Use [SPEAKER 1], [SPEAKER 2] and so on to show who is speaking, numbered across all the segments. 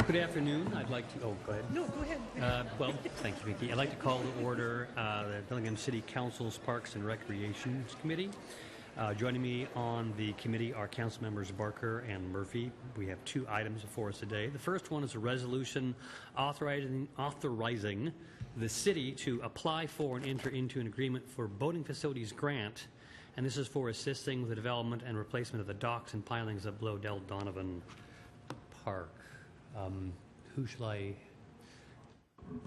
[SPEAKER 1] Good afternoon. I'd like to... Oh, go ahead.
[SPEAKER 2] No, go ahead.
[SPEAKER 1] Well, thank you, Vicki. I'd like to call to order the Bellingham City Council's Parks and Recreation Committee. Joining me on the committee are Council Members Barker and Murphy. We have two items before us today. The first one is a resolution authorizing the city to apply for and enter into an agreement for boating facilities grant, and this is for assisting with the development and replacement of the docks and pilings of Bloedel Donavan Park. Who shall I...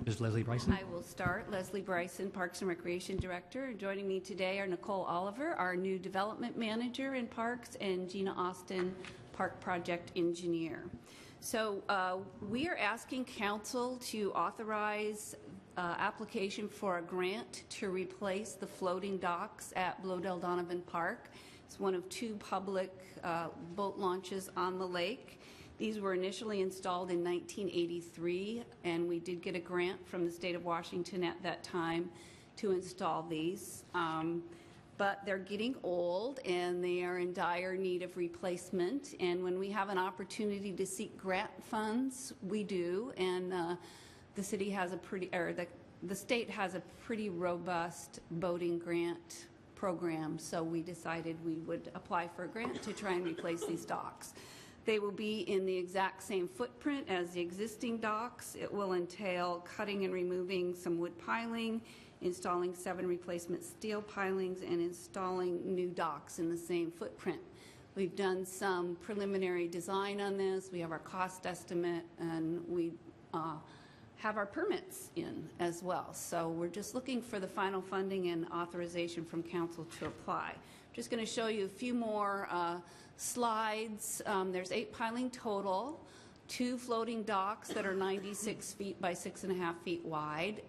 [SPEAKER 1] Ms. Leslie Bryson?
[SPEAKER 3] I will start. Leslie Bryson, Parks and Recreation Director. Joining me today are Nicole Oliver, our new Development Manager in Parks, and Gina Austin, Park Project Engineer. So we are asking Council to authorize application for a grant to replace the floating docks at Bloedel Donavan Park. It's one of two public boat launches on the lake. These were initially installed in 1983, and we did get a grant from the state of Washington at that time to install these. But they're getting old, and they are in dire need of replacement. And when we have an opportunity to seek grant funds, we do. And the city has a pretty, or the state has a pretty robust boating grant program. So we decided we would apply for a grant to try and replace these docks. They will be in the exact same footprint as the existing docks. It will entail cutting and removing some wood piling, installing 7 replacement steel pilings, and installing new docks in the same footprint. We've done some preliminary design on this. We have our cost estimate, and we have our permits in as well. So we're just looking for the final funding and authorization from Council to apply. Just going to show you a few more slides. There's 8 piling total, 2 floating docks that are 96 feet by 6.5 feet wide.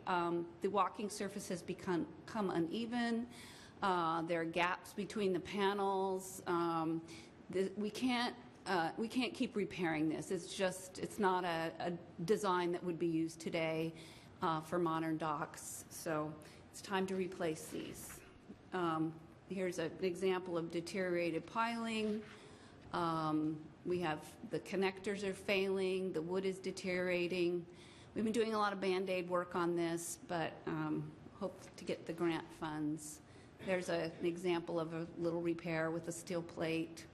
[SPEAKER 3] The walking surface has become uneven. There are gaps between the panels. We can't keep repairing this. It's not a design that would be used today for modern docks. So it's time to replace these. Here's an example of deteriorated piling. We have the connectors are failing, the wood is deteriorating. We've been doing a lot of Band-Aid work on this, but hope to get the grant funds. There's an example of a little repair with a steel plate.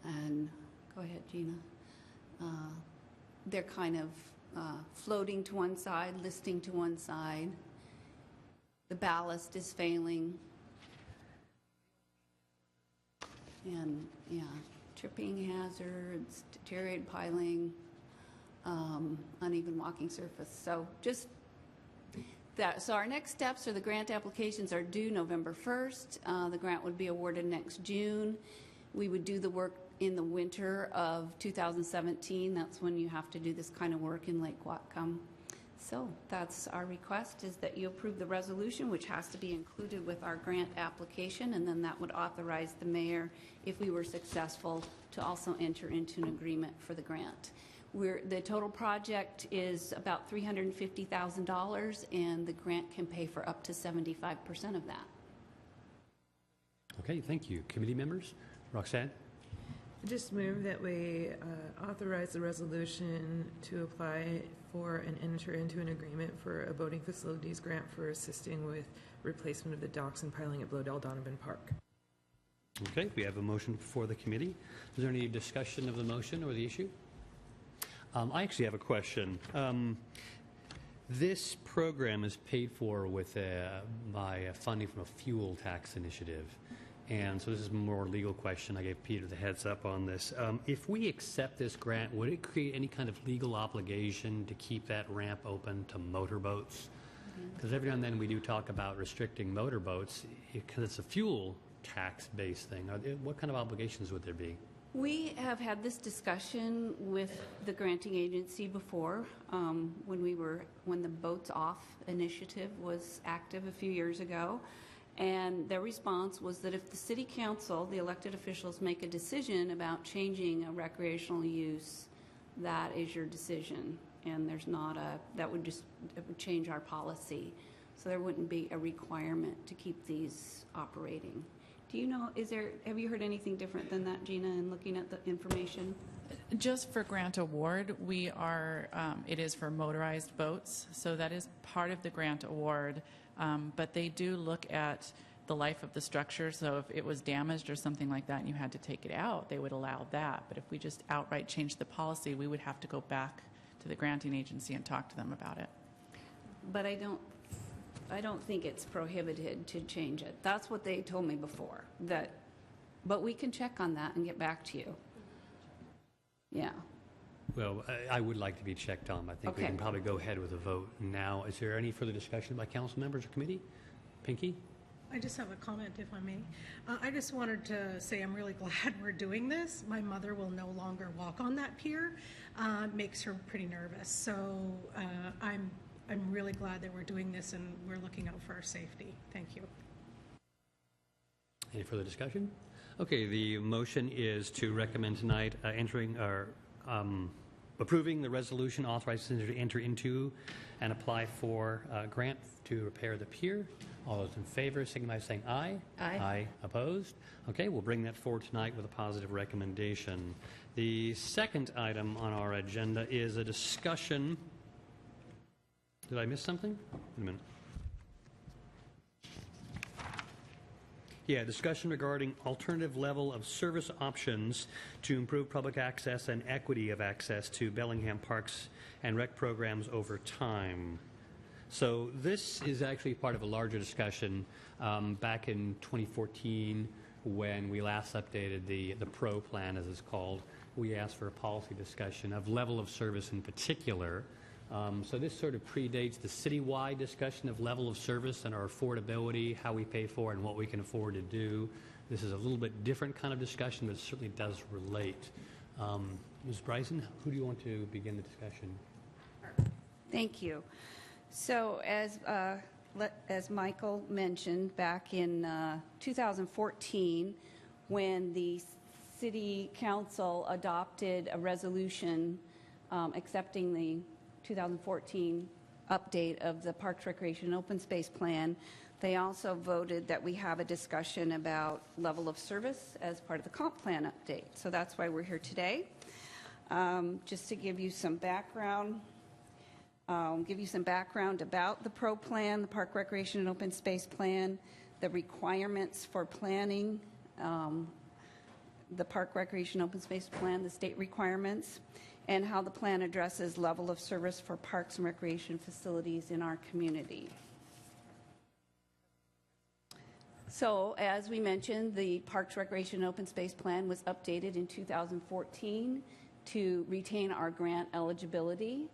[SPEAKER 3] And go ahead, Gina. They're kind of floating to one side, listing to one side. The ballast is failing. And yeah, tripping hazards, deteriorated piling, uneven walking surface. So just that. So our next steps are the grant applications are due November 1st. The grant would be awarded next June. We would do the work in the winter of 2017. That's when you have to do this kind of work in Lake Whatcom. So that's our request, is that you approve the resolution, which has to be included with our grant application, and then that would authorize the mayor, if we were successful, to also enter into an agreement for the grant. The total project is about $350,000, and the grant can pay for up to 75% of that.
[SPEAKER 1] Okay, thank you. Committee members? Roxanne?
[SPEAKER 2] I just move that we authorize the resolution to apply for and enter into an agreement for a boating facilities grant for assisting with replacement of the docks and piling at Bloedel Donavan Park.
[SPEAKER 1] Okay, we have a motion before the committee. Is there any discussion of the motion or the issue? I actually have a question. This program is paid for with by funding from a fuel tax initiative. And so this is a more legal question. I gave Peter the heads up on this. If we accept this grant, would it create any kind of legal obligation to keep that ramp open to motorboats? Because every now and then we do talk about restricting motorboats because it's a fuel tax-based thing. What kind of obligations would there be?
[SPEAKER 3] We have had this discussion with the granting agency before, when the Boats Off initiative was active a few years ago. And their response was that if the city council, the elected officials, make a decision about changing a recreational use, that is your decision. And there's not it would change our policy. So there wouldn't be a requirement to keep these operating. Do you know, have you heard anything different than that, Gina, in looking at the information?
[SPEAKER 4] Just for grant award, we are, it is for motorized boats, so that is part of the grant award. But they do look at the life of the structure, so if it was damaged or something like that and you had to take it out, they would allow that. But if we just outright changed the policy, we would have to go back to the granting agency and talk to them about it.
[SPEAKER 3] But I don't think it's prohibited to change it. That's what they told me before. But we can check on that and get back to you. Yeah.
[SPEAKER 1] Well, I would like to be checked on. I think we
[SPEAKER 3] Okay.
[SPEAKER 1] can probably go ahead with a vote now. Is there any further discussion by council members or committee? Pinky?
[SPEAKER 5] I just have a comment, if I may. I just wanted to say I'm really glad we're doing this. My mother will no longer walk on that pier. Makes her pretty nervous. So I'm really glad that we're doing this and we're looking out for our safety. Thank you.
[SPEAKER 1] Any further discussion? Okay, the motion is to recommend tonight approving the resolution authorizing to enter into and apply for a grant to repair the pier. All those in favor, signify by saying aye.
[SPEAKER 2] Aye.
[SPEAKER 1] Aye. Opposed? Okay, we'll bring that forward tonight with a positive recommendation. The second item on our agenda is a discussion. Did I miss something? Wait a minute. Yeah, discussion regarding alternative level of service options to improve public access and equity of access to Bellingham Parks and Rec programs over time. So this is actually part of a larger discussion back in 2014 when we last updated the PRO plan, as it's called. We asked for a policy discussion of level of service in particular. So this sort of predates the citywide discussion of level of service and our affordability, how we pay for and what we can afford to do. This is a little bit different kind of discussion, but it certainly does relate. Ms. Bryson, who do you want to begin the discussion?
[SPEAKER 3] Thank you. So as Michael mentioned, back in 2014, when the City Council adopted a resolution accepting the 2014 update of the Parks, Recreation, and Open Space Plan, they also voted that we have a discussion about level of service as part of the comp plan update. So that's why we're here today. Just to give you some background, about the PRO plan, the Park, Recreation, and Open Space Plan, the requirements for planning, the Park, Recreation, Open Space Plan, the state requirements, and how the plan addresses level of service for parks and recreation facilities in our community. So, as we mentioned, the Parks, Recreation, and Open Space Plan was updated in 2014 to retain our grant eligibility,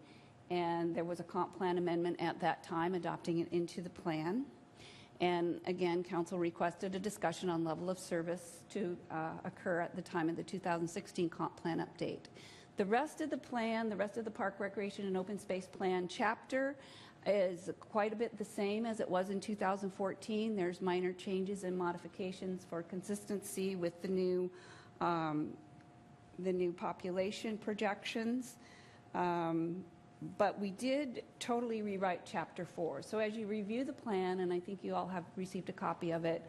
[SPEAKER 3] and there was a comp plan amendment at that time adopting it into the plan. And again, Council requested a discussion on level of service to occur at the time of the 2016 comp plan update. The rest of the plan, the rest of the Park, Recreation, and Open Space Plan chapter is quite a bit the same as it was in 2014. There's minor changes and modifications for consistency with the new population projections. But we did totally rewrite Chapter 4. So as you review the plan, and I think you all have received a copy of it,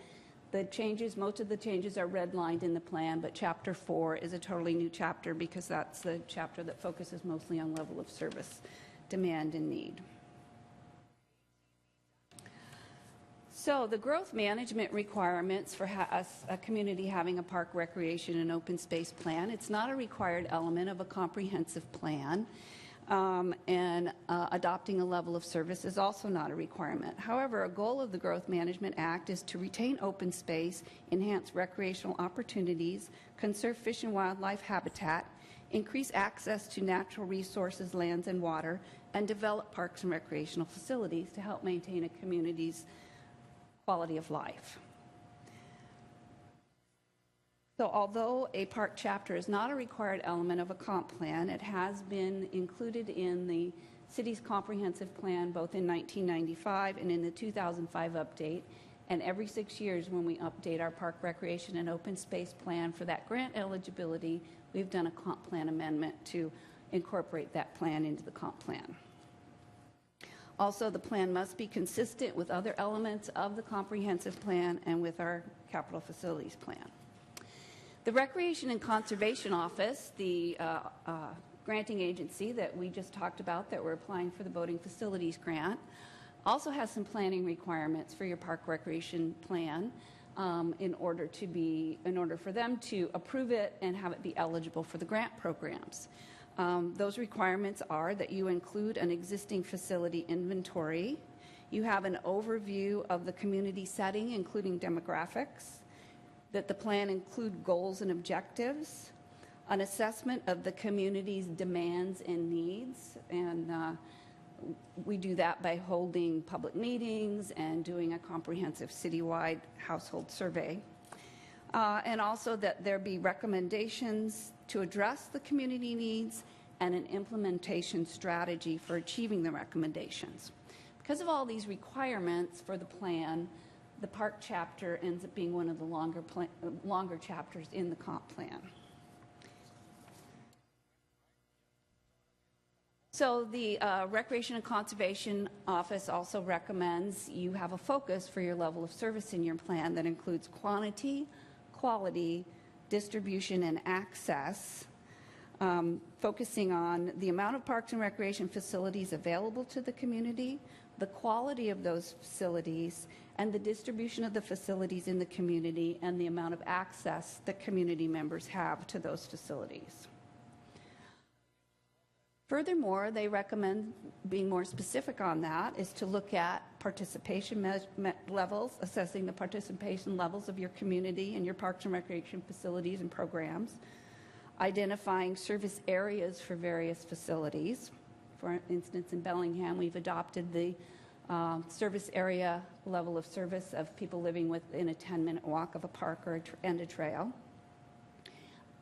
[SPEAKER 3] the changes, most of the changes are redlined in the plan, but Chapter 4 is a totally new chapter because that's the chapter that focuses mostly on level of service, demand, and need. So the growth management requirements for a community having a park, recreation, and open space plan, it's not a required element of a comprehensive plan. Adopting a level of service is also not a requirement. However, a goal of the Growth Management Act is to retain open space, enhance recreational opportunities, conserve fish and wildlife habitat, increase access to natural resources, lands, and water, and develop parks and recreational facilities to help maintain a community's quality of life. So although a park chapter is not a required element of a comp plan, it has been included in the city's comprehensive plan both in 1995 and in the 2005 update. And every 6 years when we update our park, recreation, and open space plan for that grant eligibility, we've done a comp plan amendment to incorporate that plan into the comp plan. Also, the plan must be consistent with other elements of the comprehensive plan and with our capital facilities plan. The Recreation and Conservation Office, the granting agency that we just talked about that we're applying for the boating facilities grant, also has some planning requirements for your park recreation plan in order for them to approve it and have it be eligible for the grant programs. Those requirements are that you include an existing facility inventory, you have an overview of the community setting, including demographics, that the plan include goals and objectives, an assessment of the community's demands and needs, and we do that by holding public meetings and doing a comprehensive citywide household survey. And also that there be recommendations to address the community needs and an implementation strategy for achieving the recommendations. Because of all these requirements for the plan, the park chapter ends up being one of the longer chapters in the comp plan. So the Recreation and Conservation Office also recommends you have a focus for your level of service in your plan that includes quantity, quality, distribution, and access, focusing on the amount of parks and recreation facilities available to the community, the quality of those facilities, and the distribution of the facilities in the community and the amount of access that community members have to those facilities. Furthermore, they recommend being more specific on that is to look at participation levels, assessing the participation levels of your community and your parks and recreation facilities and programs, identifying service areas for various facilities. For instance, in Bellingham, we've adopted the service area level of service of people living within a 10-minute walk of a park or and a trail.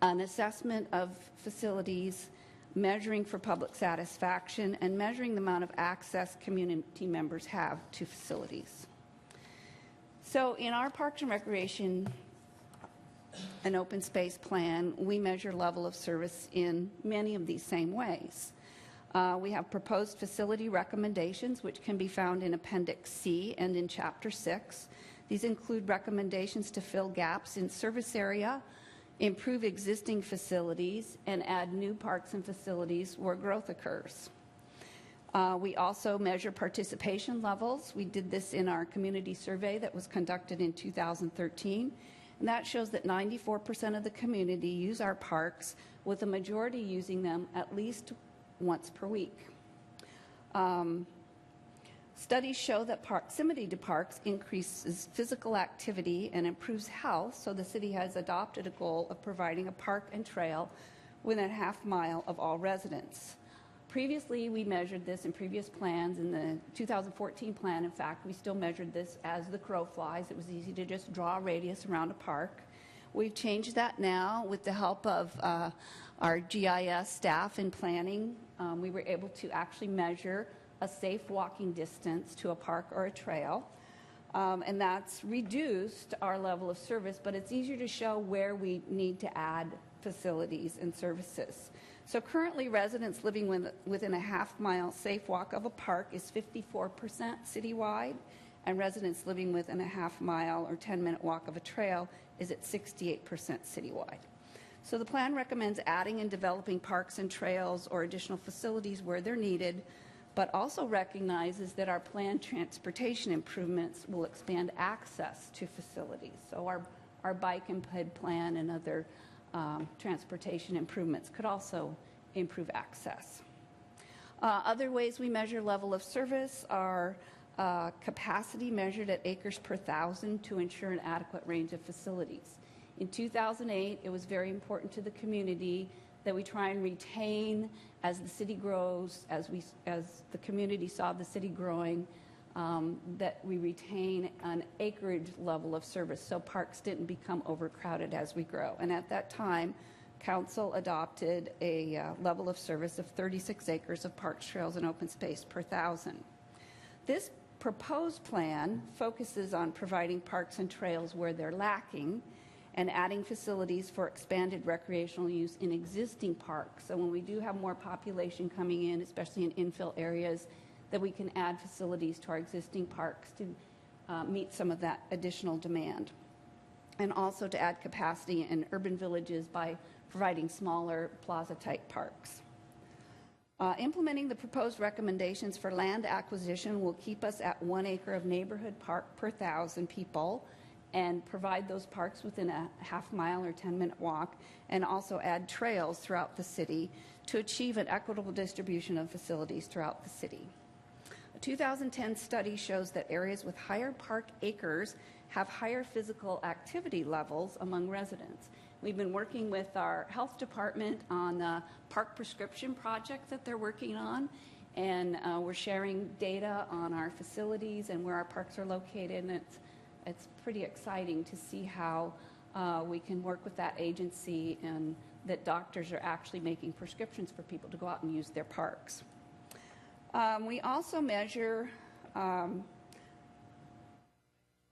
[SPEAKER 3] An assessment of facilities, measuring for public satisfaction, and measuring the amount of access community members have to facilities. So in our Parks and Recreation and Open Space Plan, we measure level of service in many of these same ways. We have proposed facility recommendations, which can be found in Appendix C and in Chapter 6. These include recommendations to fill gaps in service area, improve existing facilities, and add new parks and facilities where growth occurs. We also measure participation levels. We did this in our community survey that was conducted in 2013, and that shows that 94% of the community use our parks, with the majority using them at least once per week. Studies show that proximity to parks increases physical activity and improves health, so the city has adopted a goal of providing a park and trail within a half mile of all residents. Previously, we measured this in previous plans. In the 2014 plan, in fact, we still measured this as the crow flies. It was easy to just draw a radius around a park. We've changed that now with the help of our GIS staff in planning. We were able to actually measure a safe walking distance to a park or a trail, and that's reduced our level of service, but it's easier to show where we need to add facilities and services. So currently, residents living within a half-mile safe walk of a park is 54% citywide, and residents living within a half-mile or 10-minute walk of a trail is at 68% citywide. So the plan recommends adding and developing parks and trails or additional facilities where they're needed, but also recognizes that our planned transportation improvements will expand access to facilities. So our bike and ped plan and other transportation improvements could also improve access. Other ways we measure level of service are capacity measured at acres per thousand to ensure an adequate range of facilities. In 2008, it was very important to the community that we try and retain as the city grows, as the community saw the city growing, that we retain an acreage level of service so parks didn't become overcrowded as we grow. And at that time, Council adopted a level of service of 36 acres of parks, trails, and open space per thousand. This proposed plan focuses on providing parks and trails where they're lacking and adding facilities for expanded recreational use in existing parks. So when we do have more population coming in, especially in infill areas, that we can add facilities to our existing parks to meet some of that additional demand. And also to add capacity in urban villages by providing smaller plaza-type parks. Implementing the proposed recommendations for land acquisition will keep us at 1 acre of neighborhood park per 1,000 people and provide those parks within a half-mile or 10-minute walk, and also add trails throughout the city to achieve an equitable distribution of facilities throughout the city. A 2010 study shows that areas with higher park acres have higher physical activity levels among residents. We've been working with our health department on a park prescription project that they're working on, and we're sharing data on our facilities and where our parks are located, and it's pretty exciting to see how we can work with that agency and that doctors are actually making prescriptions for people to go out and use their parks. We also measure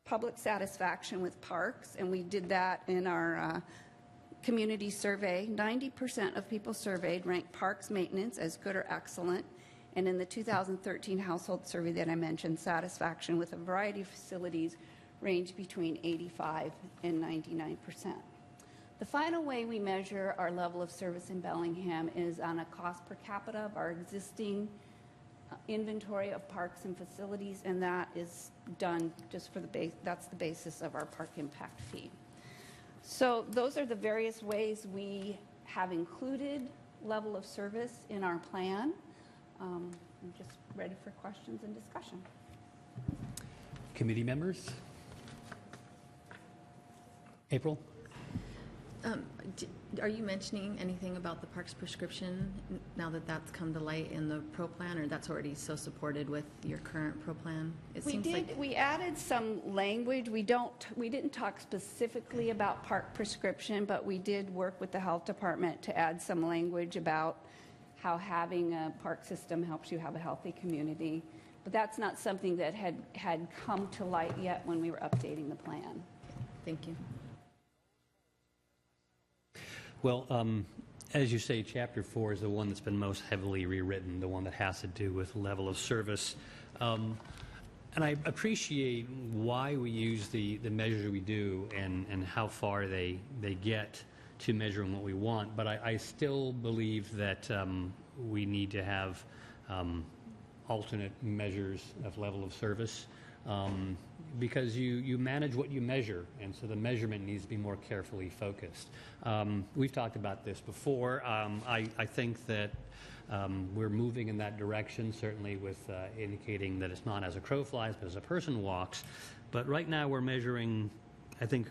[SPEAKER 3] public satisfaction with parks, and we did that in our community survey. 90% of people surveyed ranked parks maintenance as good or excellent, and in the 2013 household survey that I mentioned, satisfaction with a variety of facilities ranged between 85 and 99%. The final way we measure our level of service in Bellingham is on a cost per capita of our existing inventory of parks and facilities, and that is done just for the base. That's the basis of our park impact fee. So those are the various ways we have included level of service in our plan. I'm just ready for questions and discussion.
[SPEAKER 1] Committee members? April?
[SPEAKER 6] Are you mentioning anything about the parks prescription now that that's come to light in the pro plan, or that's already so supported with your current pro plan?
[SPEAKER 3] We added some language. We didn't talk specifically about park prescription, but we did work with the health department to add some language about how having a park system helps you have a healthy community. But that's not something that had come to light yet when we were updating the plan.
[SPEAKER 6] Thank you.
[SPEAKER 1] Well, as you say, Chapter 4 is the one that's been most heavily rewritten, the one that has to do with level of service. And I appreciate why we use the measures we do and how far they get to measuring what we want, but I still believe that we need to have alternate measures of level of service. Because you manage what you measure, and so the measurement needs to be more carefully focused. We've talked about this before. I think that we're moving in that direction, certainly with indicating that it's not as a crow flies, but as a person walks. But right now we're measuring, I think,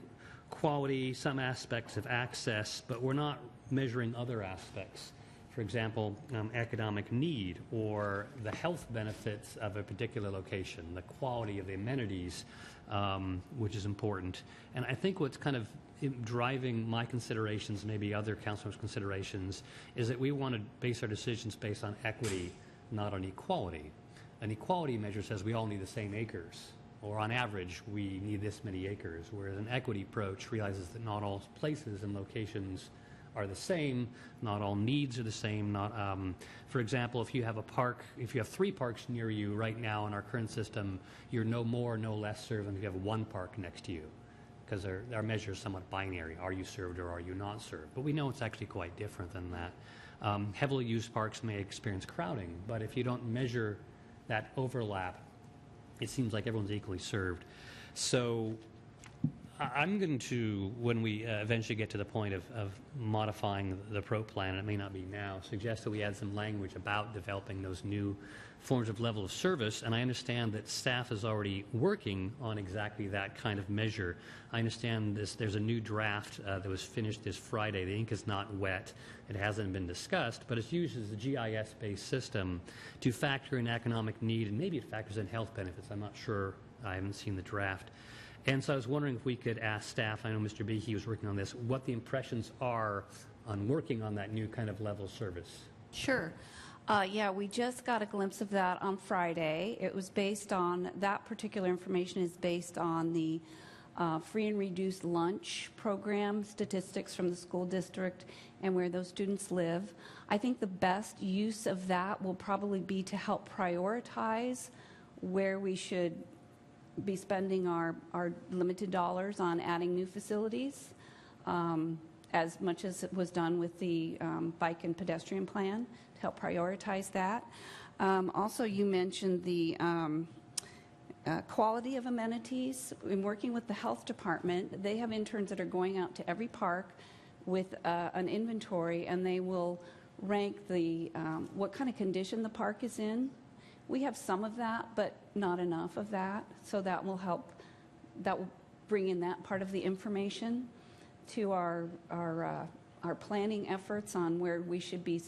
[SPEAKER 1] quality, some aspects of access, but we're not measuring other aspects. For example, economic need or the health benefits of a particular location, the quality of the amenities, which is important. And I think what's kind of driving my considerations, maybe other councilors' considerations, is that we want to base our decisions based on equity, not on equality. An equality measure says we all need the same acres, or on average we need this many acres, whereas an equity approach realizes that not all places and locations are the same, not all needs are the same. For example, if you have a park, if you have 3 parks near you right now in our current system, you're no more, no less served than if you have 1 park next to you, because our measure is somewhat binary. Are you served or are you not served? But we know it's actually quite different than that. Heavily used parks may experience crowding, but if you don't measure that overlap, it seems like everyone's equally served. So I'm going to, when we eventually get to the point of modifying the pro plan, and it may not be now, suggest that we add some language about developing those new forms of level of service. And I understand that staff is already working on exactly that kind of measure. I understand there's a new draft that was finished this Friday. The ink is not wet. It hasn't been discussed, but it uses the GIS-based system to factor in economic need, and maybe it factors in health benefits. I'm not sure. I haven't seen the draft. And so I was wondering if we could ask staff, I know Mr. Behe was working on this, what the impressions are on working on that new kind of level of service.
[SPEAKER 3] Sure. Yeah, we just got a glimpse of that on Friday. It was based on, that particular information is based on the free and reduced lunch program statistics from the school district and where those students live. I think the best use of that will probably be to help prioritize where we should be spending our limited dollars on adding new facilities, as much as it was done with the bike and pedestrian plan, to help prioritize that. Also, you mentioned the quality of amenities. In working with the health department, they have interns that are going out to every park with an inventory, and they will rank the what kind of condition the park is in. We have some of that, but not enough of that, so that will help. That will bring in that part of the information to our planning efforts on where we should be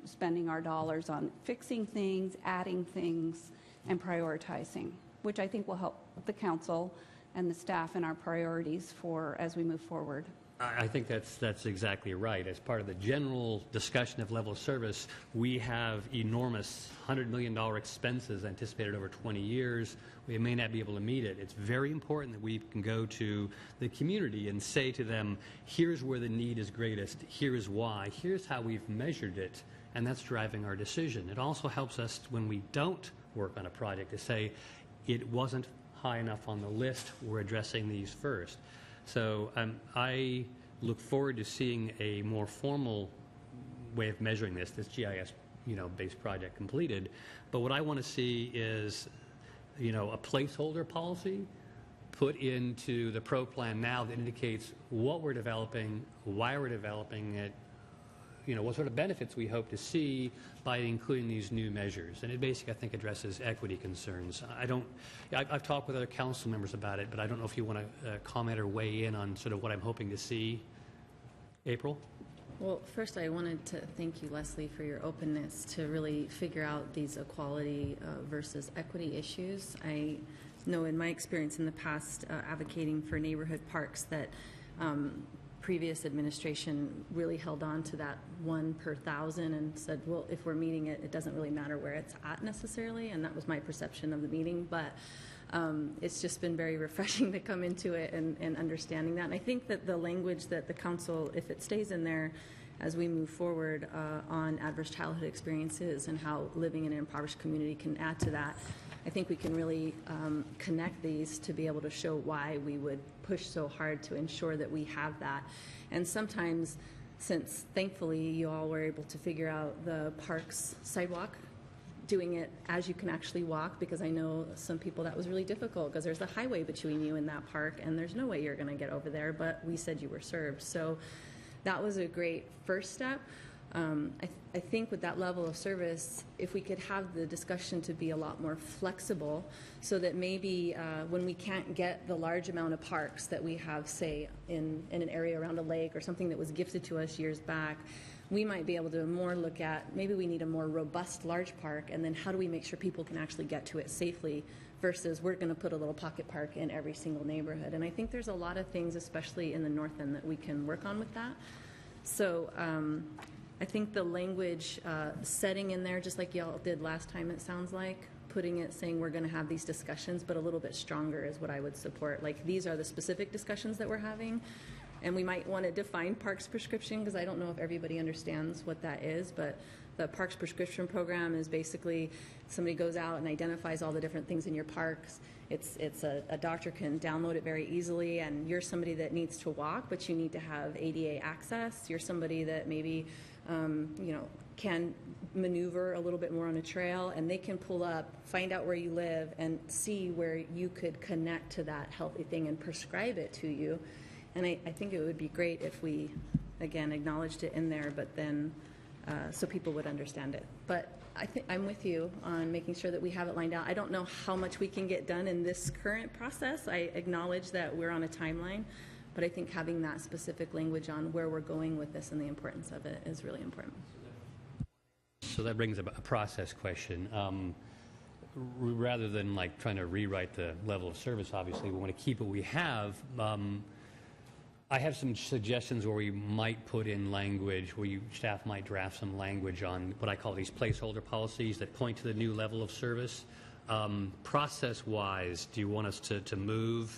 [SPEAKER 3] spending our dollars on fixing things, adding things, and prioritizing, which I think will help the council and the staff in our priorities for as we move forward.
[SPEAKER 1] I think that's exactly right. As part of the general discussion of level of service, we have enormous $100 million expenses anticipated over 20 years. We may not be able to meet it. It's very important that we can go to the community and say to them, here's where the need is greatest, here is why, here's how we've measured it, and that's driving our decision. It also helps us when we don't work on a project to say, it wasn't high enough on the list, we're addressing these first. So I look forward to seeing a more formal way of measuring this GIS, based project completed. But what I want to see is, a placeholder policy put into the pro plan now that indicates what we're developing, why we're developing it, what sort of benefits we hope to see by including these new measures. And it basically, I think, addresses equity concerns. I've talked with other council members about it, but I don't know if you want to comment or weigh in on sort of what I'm hoping to see. April?
[SPEAKER 6] Well, first I wanted to thank you, Leslie, for your openness to really figure out these equality versus equity issues. I know in my experience in the past advocating for neighborhood parks that previous administration really held on to that 1 per 1,000 and said, well, if we're meeting it, it doesn't really matter where it's at necessarily, and that was my perception of the meeting. But it's just been very refreshing to come into it and understanding that. And I think that the language that the council, if it stays in there as we move forward on adverse childhood experiences and how living in an impoverished community can add to that, I think we can really connect these to be able to show why we would push so hard to ensure that we have that. And sometimes, since thankfully you all were able to figure out the park's sidewalk, doing it as you can actually walk, because I know some people that was really difficult because there's a highway between you and that park and there's no way you're going to get over there, but we said you were served. So that was a great first step. I think with that level of service, if we could have the discussion to be a lot more flexible so that maybe when we can't get the large amount of parks that we have, say, in an area around a lake or something that was gifted to us years back, we might be able to more look at maybe we need a more robust large park, and then how do we make sure people can actually get to it safely versus we're going to put a little pocket park in every single neighborhood. And I think there's a lot of things, especially in the north end, that we can work on with that. So I think the language setting in there, just like y'all did last time, it sounds like, putting it saying we're going to have these discussions, but a little bit stronger is what I would support. Like, these are the specific discussions that we're having, and we might want to define parks prescription, because I don't know if everybody understands what that is, but the parks prescription program is basically somebody goes out and identifies all the different things in your parks. It's a doctor can download it very easily, and you're somebody that needs to walk, but you need to have ADA access. You're somebody that maybe can maneuver a little bit more on a trail, and they can pull up, find out where you live, and see where you could connect to that healthy thing and prescribe it to you. And I think it would be great if we, again, acknowledged it in there, but then so people would understand it. But I think I'm with you on making sure that we have it lined out. I don't know how much we can get done in this current process. I acknowledge that we're on a timeline, but I think having that specific language on where we're going with this and the importance of it is really important.
[SPEAKER 1] So that brings up a process question. Rather than like trying to rewrite the level of service, obviously, we want to keep what we have. I have some suggestions where we might put in language, where staff might draft some language on what I call these placeholder policies that point to the new level of service. Process-wise, do you want us to move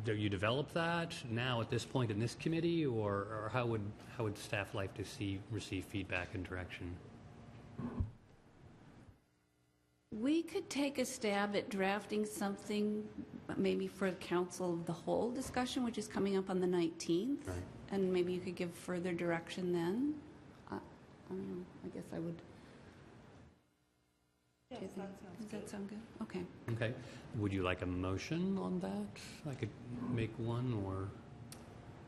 [SPEAKER 1] do you develop that now at this point in this committee, or how would staff like to receive feedback and direction?
[SPEAKER 3] We could take a stab at drafting something maybe for the council of the whole discussion, which is coming up on the 19th.
[SPEAKER 1] Right.
[SPEAKER 3] And maybe you could give further direction then. I don't know. I guess I would.
[SPEAKER 5] Yes, that sounds
[SPEAKER 3] Does that sound good? Okay.
[SPEAKER 1] Okay. Would you like a motion on that? I could make one, or...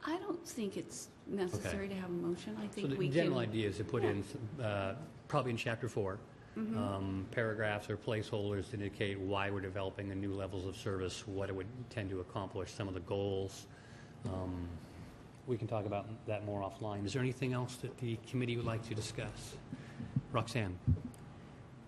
[SPEAKER 3] I don't think it's necessary to have a motion. I think
[SPEAKER 1] So
[SPEAKER 3] we
[SPEAKER 1] the
[SPEAKER 3] can.
[SPEAKER 1] general idea is to put in, probably in Chapter 4, paragraphs or placeholders to indicate why we're developing the new levels of service, what it would tend to accomplish, some of the goals. We can talk about that more offline. Is there anything else that the committee would like to discuss? Roxanne?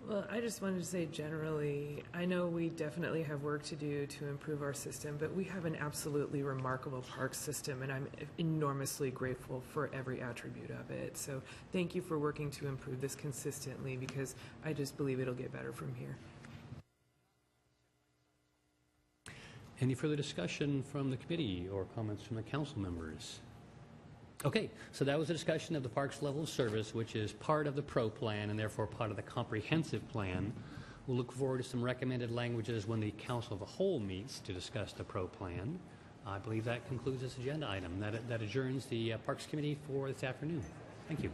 [SPEAKER 2] Well, I just wanted to say generally, I know we definitely have work to do to improve our system, but we have an absolutely remarkable park system, and I'm enormously grateful for every attribute of it. So thank you for working to improve this consistently, because I just believe it'll get better from here.
[SPEAKER 1] Any further discussion from the committee or comments from the council members? Okay, so that was a discussion of the park's level of service, which is part of the PRO plan and therefore part of the comprehensive plan. We'll look forward to some recommended languages when the council of the whole meets to discuss the PRO plan. I believe that concludes this agenda item. That adjourns the Parks Committee for this afternoon. Thank you.